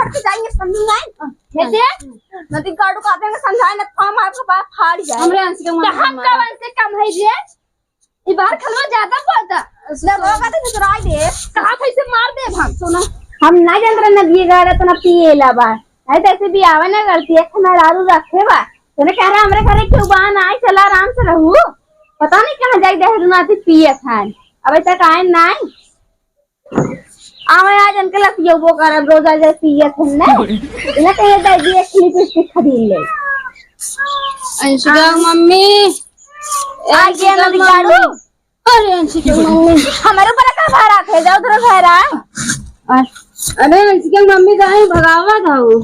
फोड़ के जाएंगे समझ नहीं कैसे नदी काटू का देंगे समझाए ना हम आपके पास फाड़ जाए हमरे अंश के तो हम का वैसे कम है जे ई बार खलवा ज्यादा पड़ता ले वो कहते सुराई दे कहां कैसे मार दे हम सुनो हम ना जान रहे नदी गाड़ा तो ना पिएला बा है ऐसे भी आवे ना करती है खाना दारू रखे बा तूने कह रहा हमरे घरे क्यों बान आई चला आराम से रहू पता नहीं कहां जाई देहरुनाती पिए खान अब तक आए नहीं आवे आज अंकल पियो वो कर रोजा जैसे पिए थे ना इना कहे दे दिए लिपस्टिक खरीद ले अंशिका मम्मी आ गया नदी गाड़ू अरे अंशिका मम्मी हमारे ऊपर का भारा थे जाओ उधर भारा अरे अंशिका मम्मी काहे भगावा था वो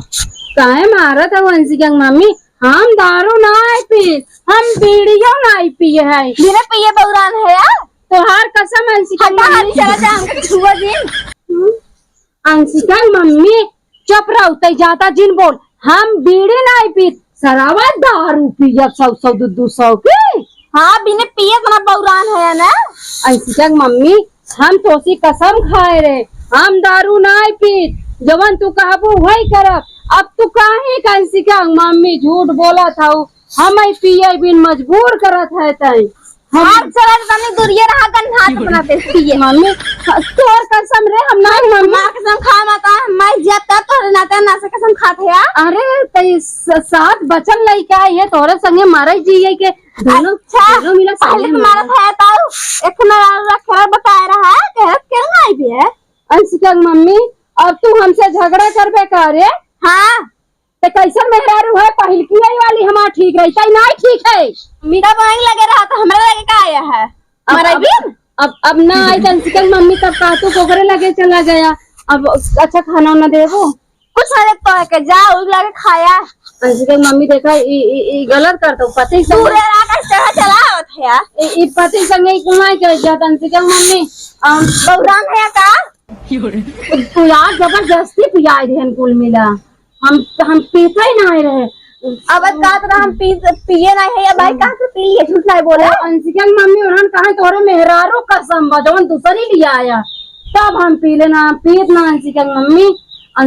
काहे मारा था वो अंशिका मम्मी हम दारू ना पी हम बीड़ियों ना पिए है बिना पिए बौरान है यार तोहार कसम अंशिका मम्मी चला जा हमके छुआ दिन अंशिका मम्मी चुप रहो तई जाता जिन बोल हम बीड़ी ना पी सरावा दारू पियब 100-200 की हाँ बिना पिए तो ना बौरान है ना अंशिका मम्मी हम तोसी कसम खाए रे हम दारू ना पी जवन तू कहबो वही करब अब तू काहे अंशिका मम्मी झूठ बोला था हम पिए बिन मजबूर करत है तई हाथ चला तनी दूरिये रहा गन हाथ बनाते पिए मम्मी तोर कसम रे हम ना मम्मा कसम खा माता मैं जाता तो नाता ना से कसम खाते या अरे तई साथ बचल लइका ये तोरे संगे मारे जीए के दोनों दोनों मिला पहले मारा था ताऊ एक ना रखा बता रहा है कहत क्यों आई भी है अंशिका मम्मी अब तू हमसे झगड़ा करबे करे हां ते कैसन मेहरारू है पहिल की आई वाली हमार ठीक रही तई नहीं ठीक है मेरा बहन लगे रहा तो हमरा लगे का आया है हमारा दिन अब ना आई अंशिका मम्मी तब का तू कोकरे लगे चला गया अब अच्छा खाना ना देबो कुछ ना तो है के जा उस लगे खाया अंशिका मम्मी देखा ई गलत करतो पति से पूरे आकाश चढ़ा चला आवत है यार ई पति संगे कुमाई कर जात अंशिका मम्मी बौरान है का तू यार जबरदस्ती पियाई देहन कुल मिला हम पीते ही नहीं रहे अब का तरह हम पिए नहीं है या भाई कहां से पी लिए झूठ नहीं बोले अंशिका मम्मी उन्होंने कहा तोरे मेहरारू कसम बजवन दूसरी लिया आया तब हम पी लेना पीत ना अंशिका मम्मी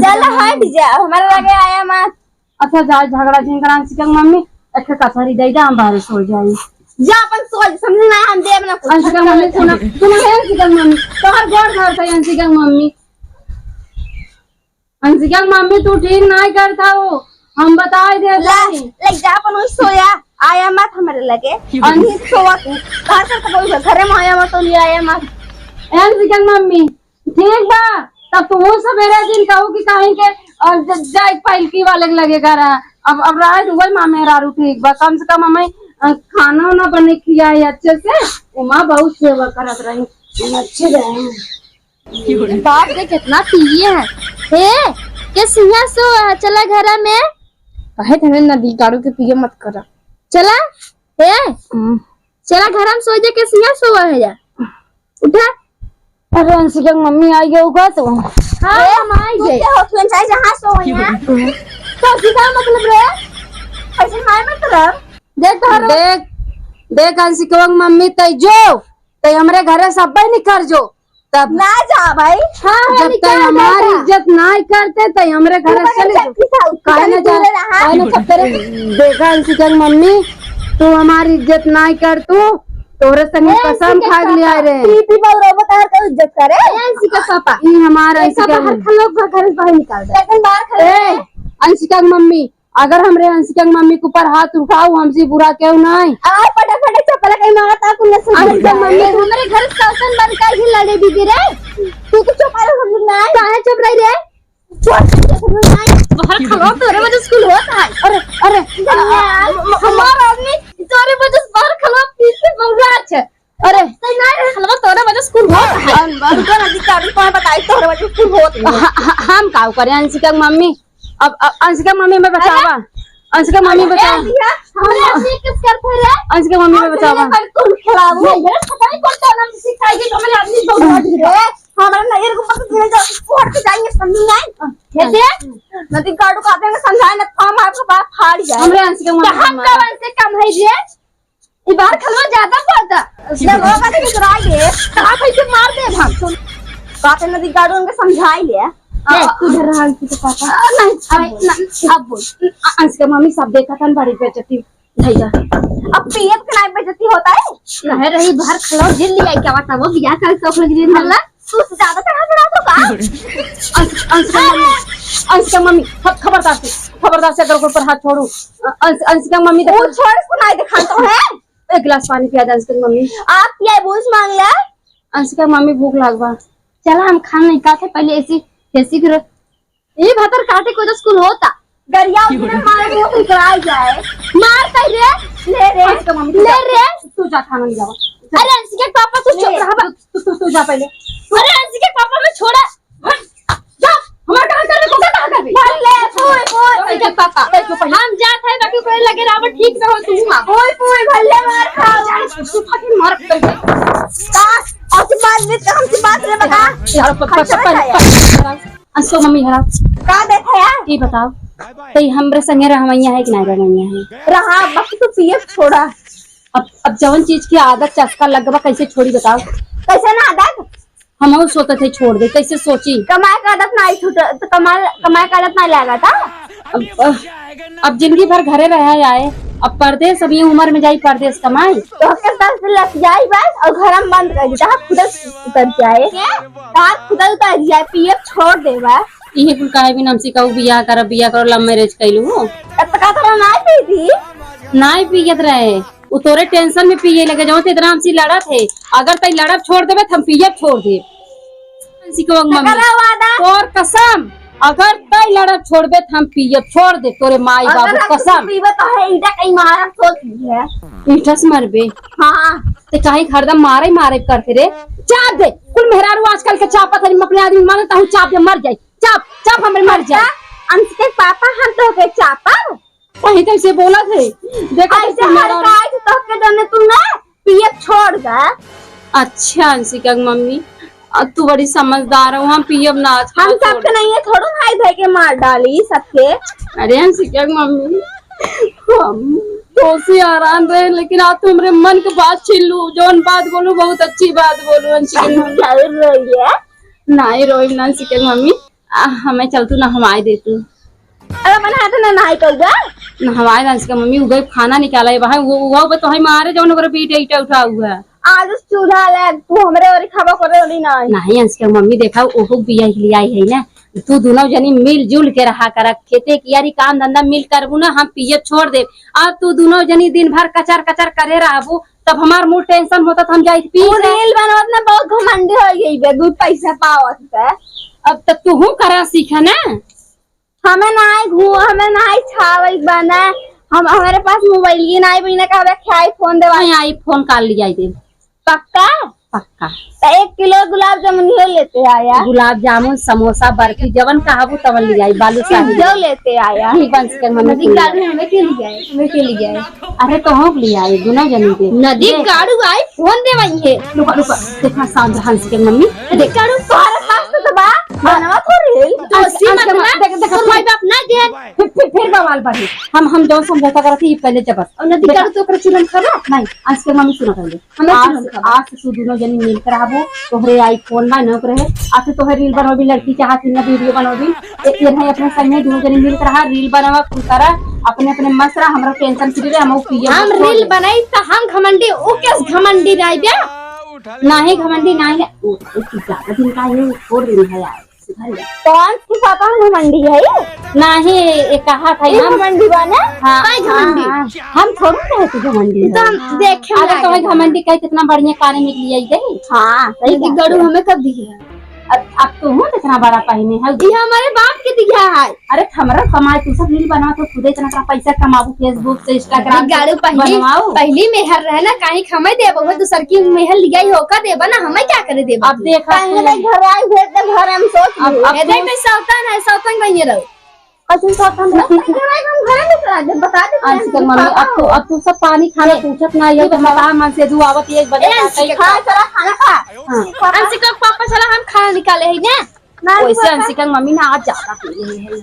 चल हट जा हमारे लगे आया मत अच्छा जा झगड़ा झंगड़ा अंशिका मम्मी एक कसरी दे जा हम बारिश हो जाए जा अपन सोच समझ ना हम देव ना अंशिका मम्मी सुना अंशिका मम्मी तोहर गोड़ घर से अंशिका मम्मी अंशिका मम्मी तू ठीक नहीं करता हो हम बताए दे ले जा अपन उस सोया आया मत हमारे लगे अन्ही सोवा तू घर से कोई घरे में आया मत तो ले आया मत अंशिका मम्मी ठीक बा तब तू सवेरे दिन कहू कि कहीं के और जाए पहलकी वाले लगेगा रहा अब रात हुई माँ मेहरारू ठीक बा कम से कम हमें खाना ना बने खियाए अच्छे से माँ बहुत सेवा करत रही अच्छे रहे बाप रे कितना पिए है हे के सिंहा सो चला घर में कहे थे नदी गाड़ू के पिए मत करा चला हे चला घर में सो जा के सिंहा सो है जा उठा अरे अंशिका मम्मी आई गई होगा तो हां हम आई गए क्या होत चाहे जहां सो यहां तो सीधा मतलब रे ऐसे माय मतलब देख अंशिका मम्मी तई जो तई हमरे घरे सब निकल जो तब ना जा भाई हाँ जब तक हमारी इज्जत नहीं करते तई हमरे घरे चले जो काहे ना जा काहे ना सब तेरे देखा अंशिका मम्मी तू हमारी इज्जत नहीं कर तू तोरे संगे कसम खा लिया रे पीपी बौरो बता कर इज्जत करे अंशिका पापा ई हमारा अंशिका हर लोग घर से बाहर निकाल दे लेकिन बाहर खड़े अंशिका मम्मी अगर हमरे अंशिका मम्मी के ऊपर हाथ उठाओ हमसे बुरा क्यों नहीं आ फटाफट चप्पल कहीं मारता कुल से अंशिका मम्मी हमारे घर शासन बन का ही लड़े दीदी रे तू तो चुप रह हम नहीं काहे चुप रही रे बाहर खलो तोरे वजह स्कूल होता है अरे हमारा आदमी तोरे वजह बाहर खलो पीछे मौजा है अरे सही नहीं खलो तोरे वजह स्कूल होता है उनका अधिकारी को बताई तोरे वजह स्कूल होता है हम काऊ करे अंशिका मम्मी अब अंशिका मम्मी में बतावा अंशिका मम्मी बताओ हमने ऐसे किस करते रे अंशिका मम्मी में बतावा तुम खिलाओ मेरे पता नहीं कौन सा नाम सिखाएगी तो मैंने आदमी बहुत रे हमारा नजर को पता चले जाओ फोड़ के जाएंगे समझ नहीं कैसे नदी काटू का देंगे समझाए ना हम आपके पास फाड़ जाए हमरे अंशिका मम्मी हम का से कम है जे ई बार खलवा ज्यादा पड़ता ले वो का तो चुरा दे कहां कैसे मार दे हम काटे नदी काटू उनके समझाई ले तू इधर रहा अंशिका पापा नहीं अब बोल। अंशिका मम्मी सब देखा था बड़ी बेइज्जती भैया। अब पीएफ के नाम पे जति होता है कह रही बाहर खलो जिल लिया क्या बता वो बियाह कर तो लग रही है तू ज्यादा चढ़ा तो का अंशिका मम्मी खबरदार से अगर ऊपर हाथ छोड़ू। अंशिका मम्मी वो छोड़ सुनाई दिखा तो है। एक गिलास पानी पिया दे अंशिका मम्मी। आप क्या बूझ मांग लिया अंशिका मम्मी भूख लागबा। चला हम खाना नहीं खाते पहले ऐसी करो ये भातर काटे को तो स्कूल होता गरिया उधर मारे वो निकल जाए मार कर रे ले रे अंशिका मम्मी ले रे तू जा खाना ले जाओ। अरे अंशिका पापा तू चुप रहा तू जा पहले। अरे अंशिका पापा मैं छोड़ा जा हमारा कहां कर रहे को कहां कर रही भर ले पूरे अंशिका पापा हम जात है बाकी कोई लगे रावण ठीक से हो तू पूरे भर ले मार खाओ तू फटी मार कर का और से बात में हमसे बात रे बता यार पप्पा अंशिका मम्मी हरा का देखा यार ये बताओ तई हमरे संगे रहवैया है कि नहीं रहवैया है रहा बाकी तू पीएफ छोड़ा अब जवन चीज की आदत चस्का लगवा कैसे छोड़ी बताओ। कैसे ना आदत हम सोचते थे छोड़ दे कैसे सोची। कमाए का आदत नहीं छूट तो कमाए का आदत नहीं लगा था अब जिंदगी भर घरे रह आए अब परदेश अब ये उम्र में जाई परदेश कमाई तो के 10 लग जाए बस और घर में बंद कर देता खुद उतर जाए रात खुद उतर जाए पीएफ छोड़ दे बस ये कुल काहे भी नमसी कहू बियाह करो लव मैरिज कैलू अब तक तो ना पी थी नहीं पियत रहे वो तोरे टेंशन में पिए लगे जो इतना हमसे लड़ा थे अगर तई लड़ब छोड़ देबे हम पियब छोड़ दे और कसम अगर तई लड़ब छोड़बे हम पियब छोड़ दे तोरे माई बाबू कसम पीबे तो है इधर कहीं मारा सोच है मीठस मरबे। हां ते काहे हरदम मारे करते रे चाप दे कुल मेहरारू आजकल के चापा तरी अपने आदमी मानता हूं चाप दे मर जाए चाप हमरे मर जाए। अंशिका पापा हम तो के चापा कहीं तो से बोला थे देखो ऐसे हरकाई तो के जने तू ना पीएफ छोड़ दा। अच्छा अंशिका मम्मी अब तू बड़ी समझदार हो हम पियब ना हम सबके नहीं है थोड़ा भाई भाई के मार डाली सबके। अरे अंशिका मम्मी हम तो से आराम रहे लेकिन आज तो हमरे मन की बात छिलू जोन बात बोलू बहुत अच्छी बात बोलू अंशिका जरूर रही है नहीं रोई ना अंशिका मम्मी हमें चलतू ना हमारे दे तू अरे मन हाथ ना नहीं करूंगा ना हमारे अंशिका मम्मी उगे खाना निकाला है वहां वो तो है मारे जो ओकरे पीटे ईटा उठा हुआ है आज चूल्हा ले तू हमरे और खावा करे वाली नहीं अंशिका मम्मी देखा ओहो बिया के लिए आई है ना तू दोनों जनी मिलजुल के रहा कर खेते की यारी काम धंधा मिल करबू ना हम पिए छोड़ दे अब तू दोनों जनी दिन भर कचर करे रहबू तब हमार मूड टेंशन होता हम जाई पी रील बनवत ना बहुत घमंडी हो गई बे दूध पैसा पावत से अब तक तू हूं करा सीखा ना हमें नहीं छावल बना हम हमारे पास मोबाइल ही नहीं बिना कहबे खाई फोन देवा आई फोन काल लिया दे पक्का पक्का तो 1 किलो गुलाब जामुन ही लेते आया गुलाब जामुन समोसा बर्फी जवन कहबू तवन ले आई बालू शाही जो लेते आया ठीक बन सके नदी गाड़ी हमें के लिए आए अरे तो हम ले आई दोनों जनी के नदी गाड़ी आई फोन देवाइए रुका देखा शांत हंस के मम्मी देख गाड़ी तुम्हारे पास तो बा बनवा तो रील दोस्ती मतलब देख माय बाप ना दे फिर बवाल बढ़ी हम जो समझौता करती पहले जबर और नदी गाड़ी तो कर चुनन करा नहीं आज के मम्मी सुना पहले आज तू दोनों जनी मिल कर आबो तोहरे आईफोन बा न करे आज तोहरे रील बनोबी लड़की चाहत न वीडियो बनोबी एक दिन है अपने संग में दोनों जनी मिल कर रील बनवा कुल करा अपने मसरा हमरा टेंशन फ्री रहे हम पिए हम रील बनाई त हम घमंडी ओ केस घमंडी नहीं बे नहीं घमंडी नहीं ओ ज्यादा दिन का है छोड़ रही है यार कौन सी पापा घमंडी है नहीं एक कहा था ना घमंडी बना हां घमंडी हम थोड़ी रहे थे घमंडी तो हम देखे अगर तो घमंडी कह कितना बढ़िया काने निकली आई गई हां सही गड़ू हमें कब दी है अब तो हूं इतना बड़ा पहने है ये हमारे बाप के दिया है अरे हमरा कमाए तू सब रील बना तो खुद इतना पैसा कमाबू फेसबुक से इंस्टाग्राम गाड़ी पहली मेहर रहे ना कहीं खमे देबो दूसर की मेहर लिया ही होका देबा ना हमें क्या करे देबा अब देखा पहले घर आई भेज दे घर हम सोच अब देख मैं सौतन है सौतन बनिए रहो कौन सौतन हम घर में चला दे बता दे आजकल मम्मी अब तू सब पानी खाना पूछत ना ये तो बता मन से दू आवत 1 बजे खा चला खाना खा अंशिका पापा चला हम खाना निकाले है ना वैसे अंशिका मम्मी ना आज ज्यादा पी रही है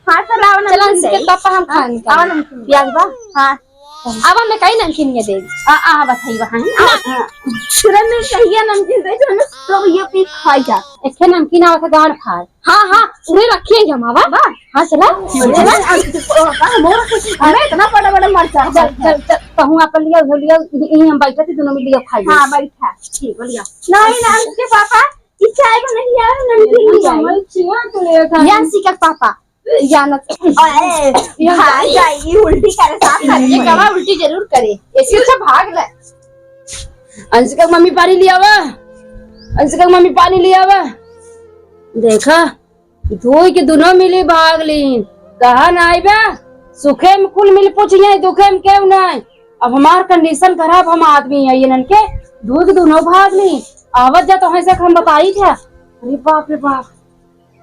हां चला चला अंशिका पापा हम खाना निकाले प्याज बा हां अब मैं कहीं नमकीन ये दे आ बताई वहां तुरंत में कहिए नमकीन दे जो तो ये पी खाई जा एक नमकीन आवत है गाड़ फाड़। हाँ उन्हें रखिए जमावा हाँ चला मोर हमें इतना बड़ा बड़ा मरचा चल कहूँ आप लिया यही हम बैठे थे दोनों में लिया खाई। हाँ बैठा ठीक बोलिए नहीं ना उसके पापा इच्छा है नहीं यार नमकीन यांसी का पापा जानत भाग जाएगी उल्टी करे साथ ये कवा उल्टी जरूर करे ऐसे अच्छा भाग ले। अंशिका मम्मी पानी लिया वा अंशिका मम्मी पानी लिया वा देखा धोई के दोनों मिली भाग ली कहा ना आई बा सुखे में कुल मिल पूछिए दुखे में क्यों नहीं। अब हमार कंडीशन खराब हम आदमी है ये के दूध दोनों भाग ली आवत जा तो ऐसे हम बताई था। अरे बाप रे बाप